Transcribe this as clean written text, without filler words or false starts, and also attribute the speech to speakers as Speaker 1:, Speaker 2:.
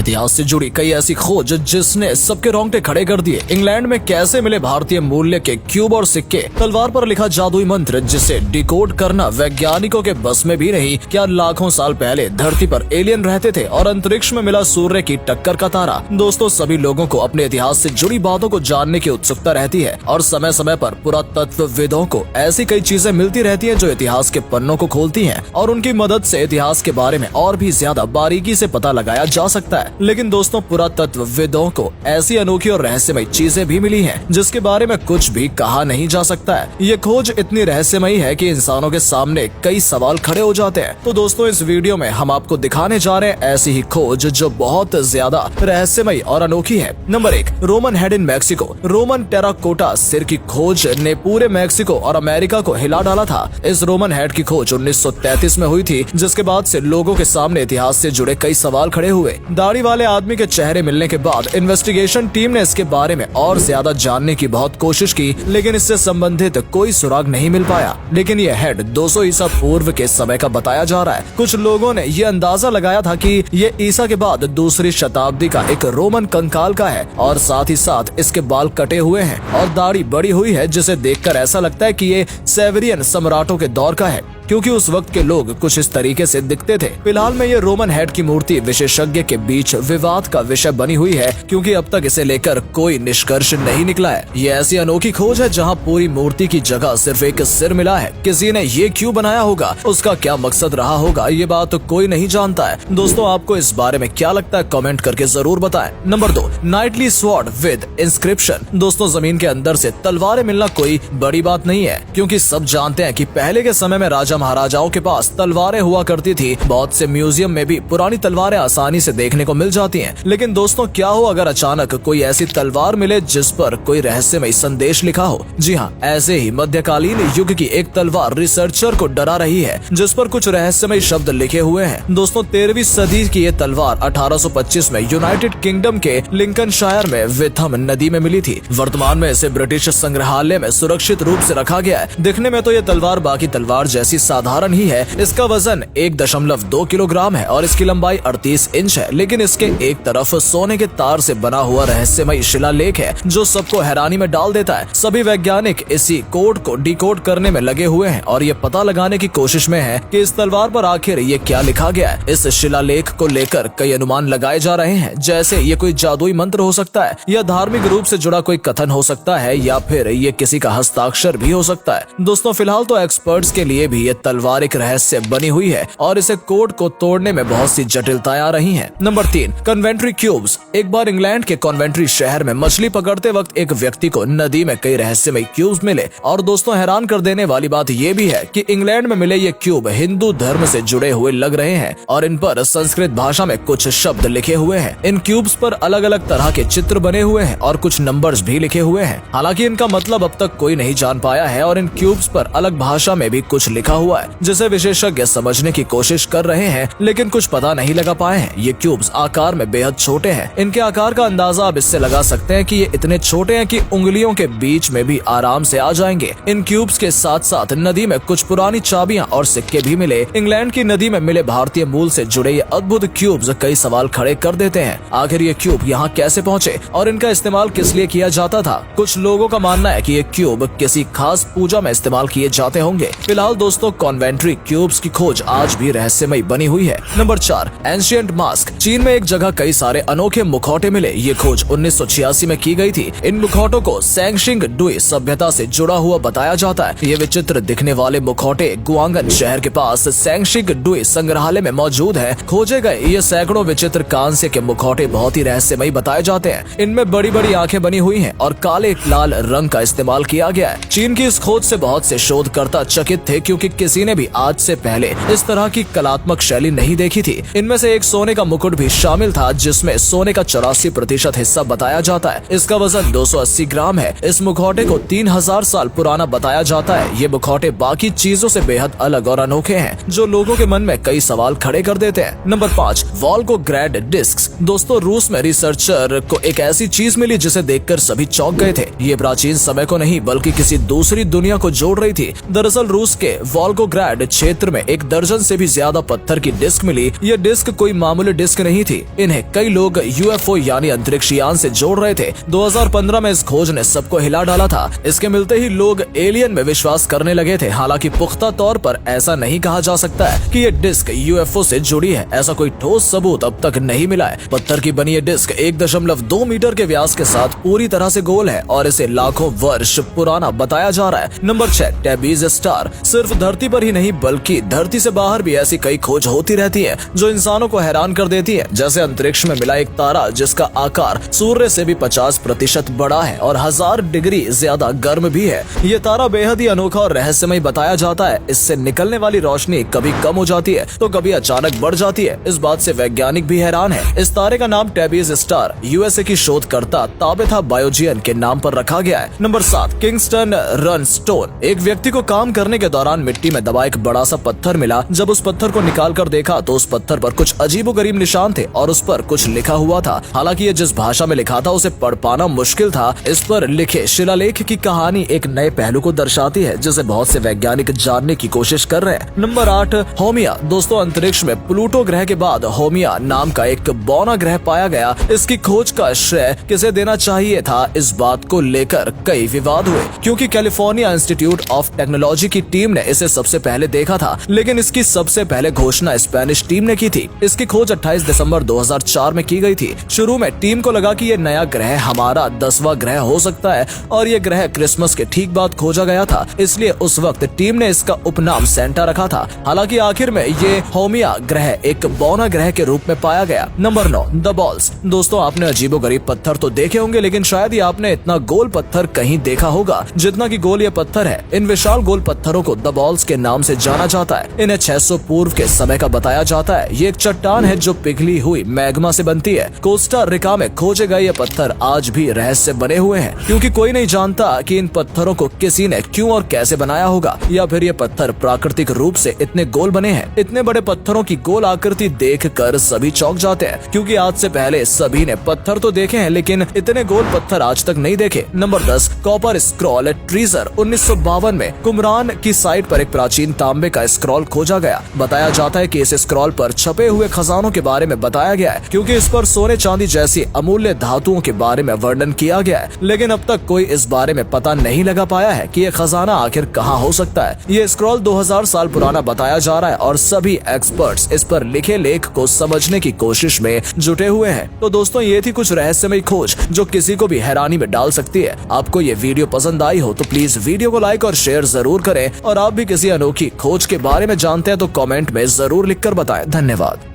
Speaker 1: इतिहास से जुड़ी कई ऐसी खोज जिसने सबके रोंगटे खड़े कर दिए। इंग्लैंड में कैसे मिले भारतीय मूल्य के क्यूब और सिक्के, तलवार पर लिखा जादुई मंत्र जिसे डिकोड करना वैज्ञानिकों के बस में भी नहीं। क्या लाखों साल पहले धरती पर एलियन रहते थे और अंतरिक्ष में मिला सूर्य की टक्कर का तारा। दोस्तों, सभी लोगों को अपने इतिहास से जुड़ी बातों को जानने की उत्सुकता रहती है और समय समय पर पुरातत्वविदों को ऐसी कई चीजें मिलती रहती हैं जो इतिहास के पन्नों को खोलती हैं और उनकी मदद से इतिहास के बारे में और भी ज्यादा बारीकी से पता लगाया जा सकता है। लेकिन दोस्तों, पुरातत्वविदों को ऐसी अनोखी और रहस्यमयी चीजें भी मिली हैं जिसके बारे में कुछ भी कहा नहीं जा सकता है। ये खोज इतनी रहस्यमयी है कि इंसानों के सामने कई सवाल खड़े हो जाते हैं। तो दोस्तों, इस वीडियो में हम आपको दिखाने जा रहे हैं ऐसी ही खोज जो बहुत ज्यादा रहस्यमयी और अनोखी है। Number 1, Roman head in Mexico. Roman terracotta सिर की खोज ने पूरे मैक्सिको और अमेरिका को हिला डाला था। इस रोमन हेड की खोज 1933 में हुई थी, जिसके बाद से लोगों के सामने इतिहास से जुड़े कई सवाल खड़े हुए। दाढ़ी वाले आदमी के चेहरे मिलने के बाद इन्वेस्टिगेशन टीम ने इसके बारे में और ज्यादा जानने की बहुत कोशिश की, लेकिन इससे संबंधित कोई सुराग नहीं मिल पाया। लेकिन यह हेड 200 ईसा पूर्व के समय का बताया जा रहा है। कुछ लोगों ने यह अंदाजा लगाया था कि ये ईसा के बाद दूसरी शताब्दी का एक रोमन कंकाल का है और साथ ही साथ इसके बाल कटे हुए हैं और दाढ़ी बड़ी हुई है, जिसे देखकर ऐसा लगता है कि ये सेवेरियन सम्राटों के दौर का है, क्योंकि उस वक्त के लोग कुछ इस तरीके से दिखते थे। फिलहाल में ये रोमन हेड की मूर्ति विशेषज्ञ के बीच विवाद का विषय बनी हुई है, क्योंकि अब तक इसे लेकर कोई निष्कर्ष नहीं निकला है। ये ऐसी अनोखी खोज है जहां पूरी मूर्ति की जगह सिर्फ एक सिर मिला है। किसी ने ये क्यों बनाया होगा, उसका क्या मकसद रहा होगा, ये बात तो कोई नहीं जानता है। दोस्तों, आपको इस बारे में क्या लगता है, कमेंट करके जरूर बताएं। Number 2, Knightley sword with inscription. दोस्तों, जमीन के अंदर से तलवारें मिलना कोई बड़ी बात नहीं है, क्योंकि सब जानते हैं कि पहले के समय में राजा महाराजाओं के पास तलवारें हुआ करती थी। बहुत से म्यूजियम में भी पुरानी तलवारें आसानी से देखने को मिल जाती हैं। लेकिन दोस्तों, क्या हो अगर अचानक कोई ऐसी तलवार मिले जिस पर कोई रहस्यमय संदेश लिखा हो। जी हाँ, ऐसे ही मध्यकालीन युग की एक तलवार रिसर्चर को डरा रही है, जिस पर कुछ रहस्यमय शब्द लिखे हुए हैं। दोस्तों, 13वीं सदी की ये तलवार 1825 में यूनाइटेड किंगडम के लिंकनशायर में विथम नदी में मिली थी। वर्तमान में इसे ब्रिटिश संग्रहालय में सुरक्षित रूप से रखा गया है। दिखने में तो ये तलवार बाकी तलवार जैसी साधारण ही है। इसका वजन 1.2 किलोग्राम है और इसकी लंबाई 38 इंच है। लेकिन इसके एक तरफ सोने के तार से बना हुआ रहस्यमय शिलालेख है जो सबको हैरानी में डाल देता है। सभी वैज्ञानिक इसी कोड को डिकोड करने में लगे हुए हैं और ये पता लगाने की कोशिश में है कि इस तलवार पर आखिर ये क्या लिखा गया है। इस शिलालेख को लेकर कई अनुमान लगाए जा रहे हैं, जैसे ये कोई जादुई मंत्र हो सकता है या धार्मिक रूप से जुड़ा कोई कथन हो सकता है या फिर ये किसी का हस्ताक्षर भी हो सकता है। दोस्तों, फिलहाल तो एक्सपर्ट्स के लिए भी ये तलवार एक रहस्य बनी हुई है और इसे कोड को तोड़ने में बहुत सी जटिलताएं आ रही हैं। Number 3, Coventry cubes. एक बार इंग्लैंड के कन्वेंट्री शहर में मछली पकड़ते वक्त एक व्यक्ति को नदी में कई रहस्यमय क्यूब्स मिले और दोस्तों, हैरान कर देने वाली बात ये भी है कि इंग्लैंड में मिले ये क्यूब हिंदू धर्म से जुड़े हुए लग रहे हैं और इन पर संस्कृत भाषा में कुछ शब्द लिखे हुए हैं। इन क्यूब्स पर अलग अलग तरह के चित्र बने हुए हैं और कुछ नंबर्स भी लिखे हुए हैं। हालांकि इनका मतलब अब तक कोई नहीं जान पाया है और इन क्यूब्स पर अलग भाषा में भी कुछ लिखा हुआ है, जिसे विशेषज्ञ समझने की कोशिश कर रहे हैं, लेकिन कुछ पता नहीं लगा पाए हैं। ये क्यूब्स आकार में बेहद छोटे हैं। इनके आकार का अंदाजा आप इससे लगा सकते हैं कि ये इतने छोटे हैं कि उंगलियों के बीच में भी आराम से आ जाएंगे। इन क्यूब्स के साथ साथ नदी में कुछ पुरानी चाबियां और सिक्के भी मिले। इंग्लैंड की नदी में मिले भारतीय मूल से जुड़े ये अद्भुत क्यूब्स कई सवाल खड़े कर देते हैं। आखिर ये क्यूब यहाँ कैसे पहुँचे और इनका इस्तेमाल किस लिए किया जाता था। कुछ लोगों का मानना है कि ये क्यूब किसी खास पूजा में इस्तेमाल किए जाते होंगे। फिलहाल दोस्तों, कॉन्वेंट्री क्यूब्स की खोज आज भी रहस्यमयी बनी हुई है। Number 4, ancient mask. चीन में एक जगह कई सारे अनोखे मुखौटे मिले। ये खोज 1986 में की गई थी। इन मुखौटों को सैंगशिंग डुई सभ्यता से जुड़ा हुआ बताया जाता है। ये विचित्र दिखने वाले मुखौटे गुआंगन शहर के पास सैंगशिंग डुई संग्रहालय में मौजूद है। खोजे गए ये सैकड़ों विचित्र कांस्य के मुखौटे बहुत ही रहस्यमयी बताए जाते हैं। इनमें बड़ी बड़ी आंखें बनी हुई हैं और काले लाल रंग का इस्तेमाल किया गया है। चीन की इस खोज से बहुत से शोधकर्ता चकित थे, क्योंकि किसी ने भी आज से पहले इस तरह की कलात्मक शैली नहीं देखी थी। इनमें से एक सोने का मुकुट भी शामिल था, जिसमें सोने का 84% हिस्सा बताया जाता है। इसका वजन 280 ग्राम है। इस मुखौटे को 3000 साल पुराना बताया जाता है। ये मुखौटे बाकी चीजों से बेहद अलग और अनोखे हैं, जो लोगों के मन में कई सवाल खड़े कर देते हैं। Number 5, Volgograd discs. दोस्तों, रूस में रिसर्चर को एक ऐसी चीज मिली जिसे देखकर सभी चौंक गए थे। ये प्राचीन समय को नहीं बल्कि किसी दूसरी दुनिया को जोड़ रही थी। दरअसल रूस के वोल्गोग्राड क्षेत्र में 1 दर्जन से भी ज्यादा पत्थर की डिस्क मिली। ये डिस्क कोई मामूली डिस्क नहीं थी, इन्हें कई लोग यूएफओ यानी अंतरिक्ष यान से जोड़ रहे थे। 2015 में इस खोज ने सबको हिला डाला था। इसके मिलते ही लोग एलियन में विश्वास करने लगे थे। हालांकि पुख्ता तौर पर ऐसा नहीं कहा जा सकता है कि ये डिस्क यूएफओ से जुड़ी है। ऐसा कोई ठोस सबूत अब तक नहीं मिला है। पत्थर की बनी ये डिस्क 1.2 मीटर के व्यास के साथ पूरी तरह से गोल है और इसे लाखों वर्ष पुराना बताया जा रहा है। Number 6, Tabby's star. सिर्फ धरती पर ही नहीं बल्कि धरती से बाहर भी ऐसी कई खोज होती रहती है जो इंसानों को हैरान कर देती है। जैसे अंतरिक्ष में मिला एक तारा जिसका आकार सूर्य से भी 50% बड़ा है और 1000 डिग्री ज्यादा गर्म भी है। ये तारा बेहद ही अनोखा और रहस्यमय बताया जाता है। इससे निकलने वाली रोशनी कभी कम हो जाती है तो कभी अचानक बढ़ जाती है। इस बात से वैज्ञानिक भी हैरान है। इस तारे का नाम टेबीज स्टार यूएसए की शोधकर्ता ताबिथा बायोजियन के नाम पर रखा गया है। Number 7, Kingston run stone. एक व्यक्ति को काम करने के दौरान मिट्टी में दबा एक बड़ा सा पत्थर मिला। जब उस पत्थर को निकाल कर देखा तो उस पत्थर पर कुछ अजीबोगरीब निशान थे और उस पर कुछ लिखा हुआ था। हालांकि ये जिस भाषा में लिखा था उसे पढ़ पाना मुश्किल था। इस पर लिखे शिलालेख की कहानी एक नए पहलू को दर्शाती है जिसे बहुत से वैज्ञानिक जानने की कोशिश कर रहे हैं। नंबर 8, होमिया। दोस्तों, अंतरिक्ष में प्लूटो ग्रह के बाद होमिया नाम का एक बौना ग्रह पाया गया। इसकी खोज का श्रेय किसे देना चाहिए था, इस बात को लेकर कई विवाद हुए क्योंकि कैलिफोर्निया इंस्टीट्यूट ऑफ टेक्नोलॉजी की टीम ने इसे सबसे पहले देखा था, लेकिन इसकी सबसे पहले घोषणा स्पेनिश टीम ने की थी। इसकी खोज 28 दिसंबर 2004 में की गई थी। शुरू में टीम को लगा कि ये नया ग्रह हमारा 10वां ग्रह हो सकता है और ये ग्रह क्रिसमस के ठीक बाद खोजा गया था, इसलिए उस वक्त टीम ने इसका उपनाम सेंटा रखा था। हालांकि आखिर में ये होमिया ग्रह एक बौना ग्रह के रूप में पाया गया। Number 9, the balls. दोस्तों, आपने अजीबोगरीब पत्थर तो देखे होंगे लेकिन शायद ही आपने इतना गोल पत्थर कहीं देखा होगा जितना कि गोल ये पत्थर है। इन विशाल गोल पत्थरों को द बॉल्स के नाम से जाना जाता है। इन्हें 600 पूर्व के समय का बताया जाता है। ये एक चट्टान है जो पिघली हुई मैग्मा से बनती है। कोस्टा रिका में खोजे गए ये पत्थर आज भी रहस्य बने हुए हैं क्योंकि कोई नहीं जानता कि इन पत्थरों को किसी ने क्यों और कैसे बनाया होगा या फिर ये पत्थर प्राकृतिक रूप से इतने गोल बने हैं। इतने बड़े पत्थरों की गोल आकृति देखकर सभी चौंक जाते हैं क्योंकि आज से पहले सभी ने पत्थर तो देखे हैं लेकिन इतने गोल पत्थर आज तक नहीं देखे। Number 10, copper scroll treasure. 1952 में कुमरान की साइट पर एक प्राचीन तांबे का स्क्रॉल खोजा गया। बताया जाता है कि इस स्क्रॉल पर छपे हुए खजानों के बारे में बताया गया है क्योंकि इस पर सोने चांदी जैसी अमूल्य धातुओं के बारे में वर्णन किया गया है, लेकिन अब तक कोई इस बारे में पता नहीं लगा पाया है कि ये खजाना आखिर कहाँ हो सकता है। ये स्क्रॉल 2000 साल पुराना बताया जा रहा है और सभी एक्सपर्ट्स इस पर लिखे लेख को समझने की कोशिश में जुटे हुए हैं। तो दोस्तों, ये थी कुछ रहस्यमय खोज जो किसी को भी हैरानी में डाल सकती है। आपको ये वीडियो पसंद आई हो तो प्लीज वीडियो को लाइक और शेयर जरूर करें और आप भी किसी अनोखी खोज के बारे में जानते हैं तो कमेंट में जरूर लिखकर बताएं। धन्यवाद।